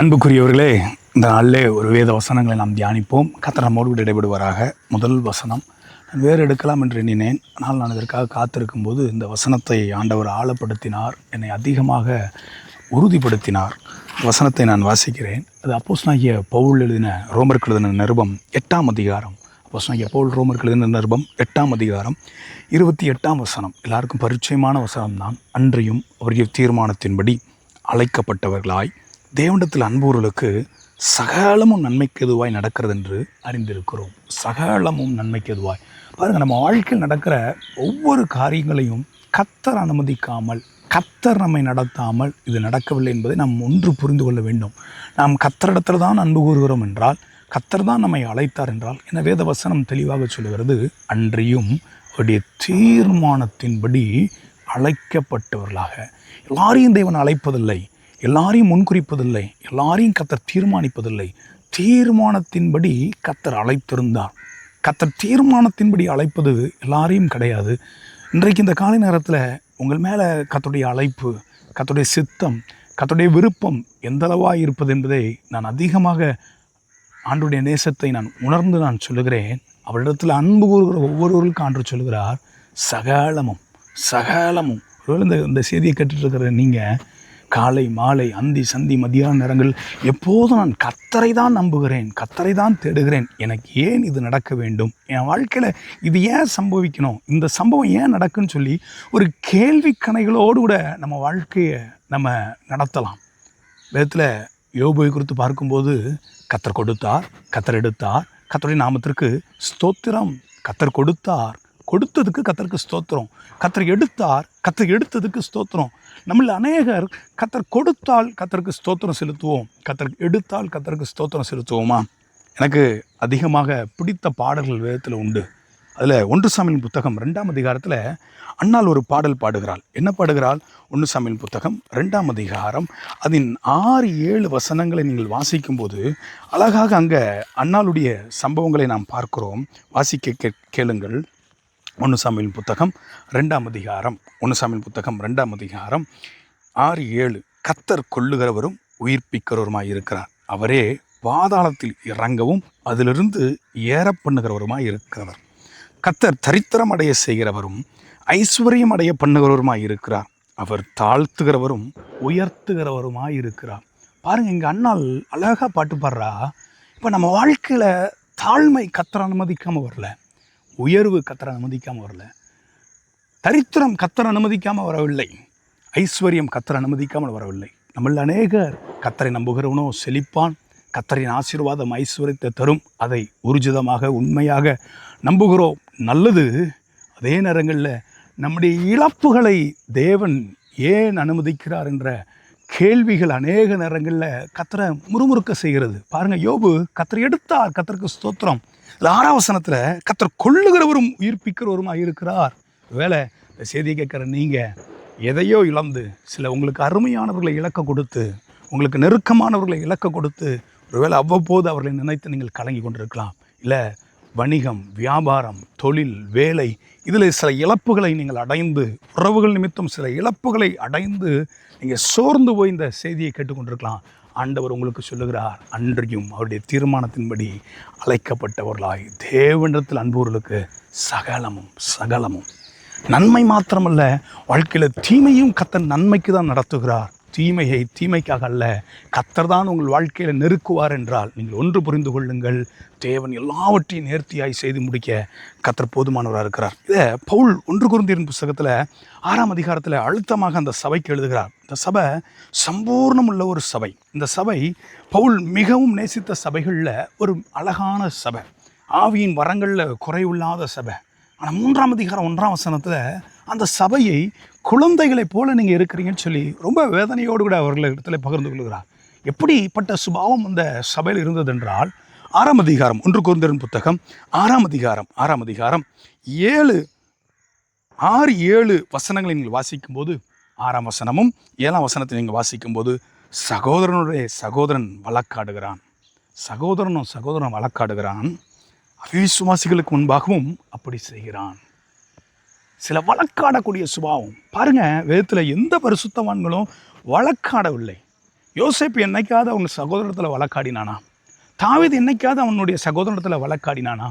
அன்புக்குரியவர்களே, இந்த நாளிலே ஒரு வேத வசனங்களை நாம் தியானிப்போம். கர்த்தர் நம்மோடு கூட இடைபடுவாராக. முதல் வசனம் நான் வேறு எடுக்கலாம் என்று எண்ணினேன். ஆனால் நான் இதற்காக காத்திருக்கும்போது இந்த வசனத்தை ஆண்டவர் ஆழப்படுத்தினார், என்னை அதிகமாக உறுதிப்படுத்தினார். வசனத்தை நான் வாசிக்கிறேன். அது அப்போஸ்தலனாகிய பவுல் எழுதின ரோமருக்கு எழுதின நிருபம் 8ஆம் அதிகாரம். அப்போஸ்தலனாகிய பவுல் ரோமருக்கு எழுதின நிருபம் 8ஆம் அதிகாரம் 28ஆம் வசனம். எல்லாருக்கும் பரிச்சயமான வசனம்தான். அன்றியும் அவருடைய தீர்மானத்தின்படி அழைக்கப்பட்டவர்களாய் தேவனிடத்தில் அன்புறவுகளுக்கு சகலமும் நன்மைக்கு எதுவாய் நடக்கிறது என்று அறிந்திருக்கிறோம். சகலமும் நன்மைக்கு எதுவாய். பாருங்கள், நம்ம வாழ்க்கையில் நடக்கிற ஒவ்வொரு காரியங்களையும் கர்த்தர் அனுமதிக்காமல், கர்த்தர் நம்மை நடத்தாமல் இது நடக்கவில்லை என்பதை நாம் ஒன்று புரிந்து கொள்ள வேண்டும். நாம் கர்த்தரிடத்தில் தான் அன்பு கூறுகிறோம் என்றால், கர்த்தர் தான் நம்மை அழைத்தார் என்றால், என வேத வசனம் தெளிவாக சொல்லுகிறது, அன்றியும் அவருடைய தீர்மானத்தின்படி அழைக்கப்பட்டவர்களாக. எல்லாரையும் தேவன் அழைப்பதில்லை, எல்லாரையும் முன்குறிப்பதில்லை, எல்லாரையும் கர்த்தர் தீர்மானிப்பதில்லை. தீர்மானத்தின்படி கர்த்தர் அழைத்திருந்தார். கர்த்தர் தீர்மானத்தின்படி அழைப்பது எல்லாரையும் கிடையாது. இன்றைக்கு இந்த காலை நேரத்தில் உங்கள் மேலே கர்த்தருடைய அழைப்பு, கர்த்தருடைய சித்தம், கர்த்தருடைய விருப்பம் எந்தளவாக இருப்பது என்பதை நான் அதிகமாக ஆண்டுடைய நேசத்தை நான் உணர்ந்து நான் சொல்லுகிறேன். அவரிடத்தில் அன்பு கூறுகிற ஒவ்வொருவருக்கும் ஆண்டு சொல்லுகிறார், சகலமும் சகலமும். ஒருவேளை இந்த செய்தியை கேட்டுருக்கிற நீங்கள் காலை மாலை அந்தி சந்தி மத்தியான நேரங்கள் எப்போதும் நான் கர்த்தரை தான் நம்புகிறேன், கர்த்தரை தான் தேடுகிறேன், எனக்கு ஏன் இது நடக்க வேண்டும், என் வாழ்க்கையில் இது ஏன் சம்பவிக்கணும், இந்த சம்பவம் ஏன் நடக்குன்னு சொல்லி ஒரு கேள்வி கணைகளோடு கூட நம்ம வாழ்க்கையை நம்ம நடத்தலாம். வேதத்தில் யோபுவை குறித்து பார்க்கும்போது கர்த்தர் கொடுத்தார், கர்த்தர் எடுத்தார், கர்த்தருடைய நாமத்திற்கு ஸ்தோத்திரம். கர்த்தர் கொடுத்தார், கொடுத்ததுக்கு கர்த்தருக்கு ஸ்தோத்திரம். கர்த்தர் எடுத்தார், கர்த்தர் எடுத்ததுக்கு ஸ்தோத்திரம். நம்மள அநேகர் கர்த்தர் கொடுத்தால் கர்த்தருக்கு ஸ்தோத்திரம் செலுத்துவோம், கர்த்தர் எடுத்தால் கர்த்தருக்கு ஸ்தோத்திரம் செலுத்துவோமா? எனக்கு அதிகமாக பிடித்த பாடல்கள் வேதத்தில் உண்டு. அதில் 1 சாமுவேல் புத்தகம் 2ஆம் அதிகாரத்தில் அன்னாள் ஒரு பாடல் பாடுகிறாள். என்ன பாடுகிறாள்? 1 சாமுவேல் புத்தகம் 2ஆம் அதிகாரம் அதன் 6-7 வசனங்களை நீங்கள் வாசிக்கும்போது அழகாக அங்கே அன்னாளுடைய சம்பவங்களை நாம் பார்க்கிறோம். வாசிக்க கேளுங்கள். 1 சாமுவேல் புத்தகம் 2ஆம் அதிகாரம் 1 சாமுவேல் புத்தகம் 2ஆம் அதிகாரம் 6-7. கர்த்தர் கொள்ளுகிறவரும் உயிர்ப்பிக்கிறவருமாய் இருக்கிறார். அவரே பாதாளத்தில் இறங்கவும் அதிலிருந்து ஏற பண்ணுகிறவருமாய் இருக்கிறவர். கர்த்தர் தரித்திரம் அடைய செய்கிறவரும் ஐஸ்வர்யம் அடைய பண்ணுகிறவருமாய் இருக்கிறார். அவர் தாழ்த்துகிறவரும் உயர்த்துகிறவருமாய் இருக்கிறார். பாருங்க, இங்கே அண்ணாள் அழகாக பாட்டு பாடுறா. இப்போ நம்ம வாழ்க்கையில் தாழ்மை கர்த்தர் அனுமதிக்காமல் வரல, உயர்வு கர்த்தர் அனுமதிக்காமல் வரல, தரித்திரம் கர்த்தர் அனுமதிக்காமல் வரவில்லை, ஐஸ்வர்யம் கர்த்தர் அனுமதிக்காமல் வரவில்லை. நம்மள அநேகர் கர்த்தரை நம்புகிறவனோ செழிப்பான், கர்த்தரின் ஆசீர்வாதம் ஐஸ்வர்யத்தை தரும், அதை ஊர்ஜிதமாக உண்மையாக நம்புகிறோம். நல்லது. அதே நேரங்களில் நம்முடைய இழப்புகளை தேவன் ஏன் அனுமதிக்கிறார் என்ற கேள்விகள் அநேக நேரங்களில் கர்த்தரை முறுமுறுக்க செய்கிறது. பாருங்கள், யோபு கர்த்தர் எடுத்தார், கர்த்தருக்கு ஸ்தோத்திரம். 6ஆம் வசனத்தில் கர்த்தர் கொள்ளுகிறவரும் உயிர்ப்பிக்கிறவருமாக இருக்கிறார். வேலை இந்த செய்தியை கேட்குற நீங்கள் எதையோ இழந்து, சில உங்களுக்கு அருமையானவர்களை இழக்க கொடுத்து, உங்களுக்கு நெருக்கமானவர்களை இழக்க கொடுத்து, ஒருவேளை அவ்வப்போது அவர்களை நினைத்து நீங்கள் கலங்கி கொண்டிருக்கலாம். இல்லை, வணிகம், வியாபாரம், தொழில், வேலை, இதில் சில இழப்புகளை நீங்கள் அடைந்து, உறவுகள் நிமித்தம் சில இழப்புகளை அடைந்து நீங்கள் சோர்ந்து போய் இந்த செய்தியை கேட்டுக்கொண்டிருக்கலாம். ஆண்டவர் உங்களுக்கு சொல்லுகிறார், அன்றையும் அவருடைய தீர்மானத்தின்படி அழைக்கப்பட்டவர்களாய் தேவனிடத்தில் அன்புகளுக்கு சகலமும் சகலமும் நன்மை மாத்திரமல்ல, வாழ்க்கையில் தீமையும் கர்த்தர் நன்மைக்கு தான் நடத்துகிறார். தீமையை தீமைக்காக அல்ல, கர்த்தர் தான் உங்கள் வாழ்க்கையில் நெருக்குவார் என்றால் நீங்கள் ஒன்று புரிந்து கொள்ளுங்கள், தேவன் எல்லாவற்றையும் நேர்த்தியாய் செய்து முடிக்க கர்த்தர் போதுமானவராக இருக்கிறார். இதை பவுல் 1 கொரிந்தியர் புத்தகத்தில் 6ஆம் அதிகாரத்தில் அழுத்தமாக அந்த சபைக்கு எழுதுகிறார். இந்த சபை சம்பூர்ணம் உள்ள ஒரு சபை. இந்த சபை பவுல் மிகவும் நேசித்த சபைகளில் ஒரு அழகான சபை, ஆவியின் வரங்களில் குறைவில்லாத சபை. ஆனால் 3ஆம் அதிகாரம் 1ஆம் வசனத்தில் அந்த சபையை குழந்தைகளைப் போல நீங்கள் இருக்கிறீங்கன்னு சொல்லி ரொம்ப வேதனையோடு கூட அவர்களிடத்தில் பகிர்ந்து கொள்கிறார். எப்படிப்பட்ட சுபாவம் அந்த சபையில் இருந்தது என்றால், 6ஆம் அதிகாரம் 1 கொரிந்தியர் புத்தகம் 6ஆம் அதிகாரம் 6-7 வசனங்களை நீங்கள் வாசிக்கும்போது, 6ஆம் வசனமும் 7ஆம் வசனத்தை நீங்கள் வாசிக்கும்போது, சகோதரனுடைய சகோதரன் வழக்காடுகிறான், சகோதரன் வழக்காடுகிறான், அவிசுவாசிகளுக்கு முன்பாகவும் அப்படி செய்கிறான். சில வழக்காடக்கூடிய சுபாவம். பாருங்கள், வேதத்தில் எந்த பரிசுத்தவான்களும் வழக்காடவில்லை. யோசேப்பு என்னைக்காவது அவன் சகோதரத்தில் வழக்காடினானா? தாவீது என்னைக்காவது அவனுடைய சகோதரத்தில் வழக்காடினானா?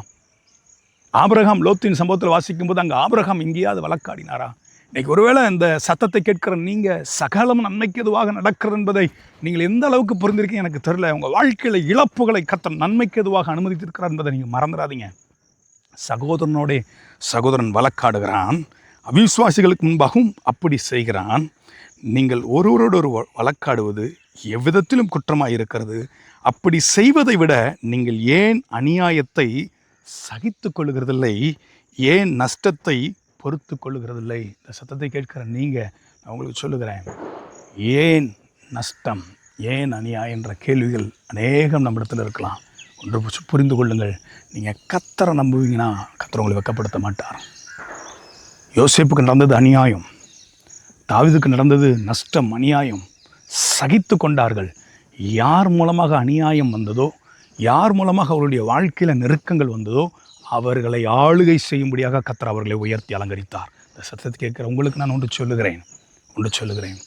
ஆபிரகாம் லோத்தின் சம்பவத்தில் வாசிக்கும் போது அங்கே ஆபிரகாம் எங்கேயாவது வழக்காடினாரா? இன்றைக்கி ஒருவேளை இந்த சத்தத்தை கேட்கிற நீங்கள் சகலம் நன்மைக்கு எதுவாக நடக்கிறது என்பதை நீங்கள் எந்த அளவுக்கு புரிந்திருக்கீங்க எனக்கு தெரியல. உங்கள் வாழ்க்கையில் இழப்புகளை கர்த்தர் நன்மைக்கு எதுவாக அனுமதித்திருக்கிறார் என்பதை நீங்கள் மறந்துடாதீங்க. சகோதரனோட சகோதரன் வழக்காடுகிறான், அவிசுவாசிகளுக்கு முன்பாகவும் அப்படி செய்கிறான். நீங்கள் ஒருவரோடு ஒரு வழக்காடுவது எவ்விதத்திலும் குற்றமாக இருக்கிறது. அப்படி செய்வதை விட நீங்கள் ஏன் அநியாயத்தை சகித்து கொள்ளுகிறதில்லை, ஏன் நஷ்டத்தை பொறுத்து கொள்ளுகிறதில்லை? இந்த சத்தத்தை கேட்கிற நீங்கள், நான் உங்களுக்கு சொல்லுகிறேன், ஏன் நஷ்டம், ஏன் அநியாயம் என்ற கேள்விகள் அநேகம் நம்மிடத்தில் இருக்கலாம். ஒன்று புரிந்து கொள்ளுங்கள், நீங்கள் கர்த்தரை நம்புவீங்கன்னா கர்த்தர் உங்களை வெட்கப்படுத்த மாட்டார். யோசேப்புக்கு நடந்தது அநியாயம், தாவீதுக்கு நடந்தது நஷ்டம், அநியாயம். சகித்து கொண்டார்கள். யார் மூலமாக அநியாயம் வந்ததோ, யார் மூலமாக அவருடைய வாழ்க்கையில் நெருக்கங்கள் வந்ததோ அவர்களை ஆளுகை செய்யும்படியாக கர்த்தர் அவர்களை உயர்த்தி அலங்கரித்தார். இந்த சத்தத்தை கேட்குற உங்களுக்கு நான் ஒன்று சொல்லுகிறேன்,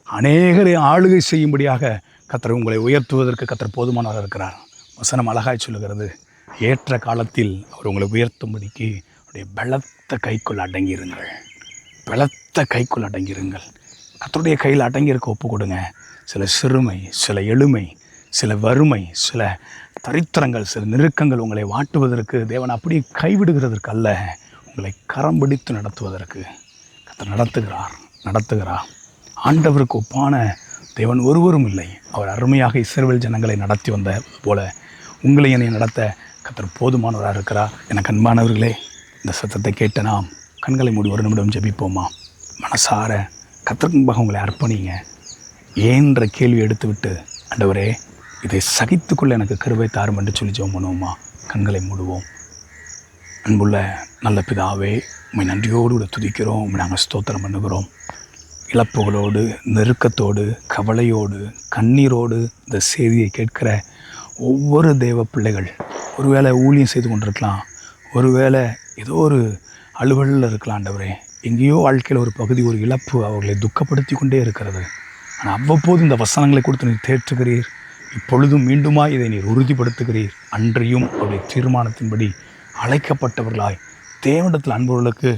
அநேகரை ஆளுகை செய்யும்படியாக கர்த்தர் உங்களை உயர்த்துவதற்கு கர்த்தர் போதுமானவர் இருக்கிறார். வசனம் அழகாய் சொல்லுகிறது, ஏற்ற காலத்தில் அவர் உங்களை உயர்த்தும்படிக்கு அவருடைய பலத்த கைக்குள் அடங்கியிருங்கள். கர்த்தருடைய கையில் அடங்கியிருக்க ஒப்பு கொடுங்க. சில சிறுமை, சில எளிமை, சில வறுமை, சில தரித்திரங்கள், சில நெருக்கங்கள் உங்களை வாட்டுவதற்கு தேவன் அப்படி கைவிடுகிறதற்கு அல்ல, உங்களை கரம் பிடித்து நடத்துவதற்கு கர்த்தர் நடத்துகிறார். ஆண்டவருக்கு ஒப்பான தேவன் ஒருவரும் இல்லை. அவர் அருமையாக இஸ்ரவேல் ஜனங்களை நடத்தி வந்த போல உங்களை என்னை நடத்த கர்த்தர் போதுமானவராக இருக்கிறார். எனக்கு அன்பானவர்களே, இந்த சத்தத்தை கேட்ட நாம் கண்களை மூடி ஒரு நிமிடம் ஜெபிப்போமா? மனசார கர்த்தருக்கு முன்பாக உங்களை அர்ப்பணிங்க. ஏன்ற கேள்வி எடுத்துவிட்டு, ஆண்டவரே இதை சகித்துக்கொள்ள எனக்கு கிருபை தாரும் என்று சொல்லி ஜெபம் பண்ணுவோமா? கண்களை மூடுவோம். அன்புள்ள நல்ல பிதாவே, உம்மை நன்றியோடு கூட துதிக்கிறோம், உம்மை நாங்கள் ஸ்தோத்திரம் பண்ணுகிறோம். இழப்புகளோடு, நெருக்கத்தோடு, கவலையோடு, கண்ணீரோடு இந்த செய்தியை கேட்கிற ஒவ்வொரு தேவ பிள்ளைகள் ஒருவேளை ஊழியம் செய்து கொண்டிருக்கலாம், ஒருவேளை ஏதோ ஒரு அலுவலில் இருக்கலாம். ஆண்டவரே, எங்கேயோ வாழ்க்கையில் ஒரு பகுதி, ஒரு இழப்பு அவர்களை துக்கப்படுத்தி கொண்டே இருக்கிறது. ஆனால் அவ்வப்போது இந்த வசனங்களை கொடுத்து நீர் தேற்றுகிறீர். இப்பொழுதும் மீண்டுமாய் இதை நீர் உறுதிப்படுத்துகிறீர். அன்றையும் அவருடைய தீர்மானத்தின்படி அழைக்கப்பட்டவர்களாய் தேவனிடத்தில் அன்பவர்களுக்கு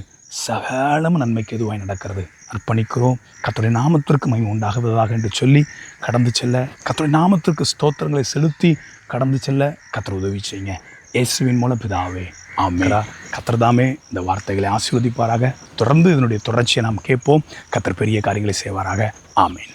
சகலமும் நன்மைக்கு எதுவாய் நடக்கிறது. அர்ப்பணிக்கிறோம். கர்த்தருடைய நாமத்திற்கு மகிமை உண்டாகுவதாக என்று சொல்லி கடந்து செல்ல, கர்த்தருடைய நாமத்திற்கு ஸ்தோத்திரங்களை செலுத்தி கடந்து செல்ல கர்த்தர் உதவி செய்யுங்க. இயேசுவின் மூலம் பிதாவே, ஆமென். கர்த்தர் தாமே இந்த வார்த்தைகளை ஆசீர்வதிப்பாராக. தொடர்ந்து இதனுடைய தொடர்ச்சியை நாம் கேட்போம். கர்த்தர் பெரிய காரியங்களை செய்வாராக. ஆமென்.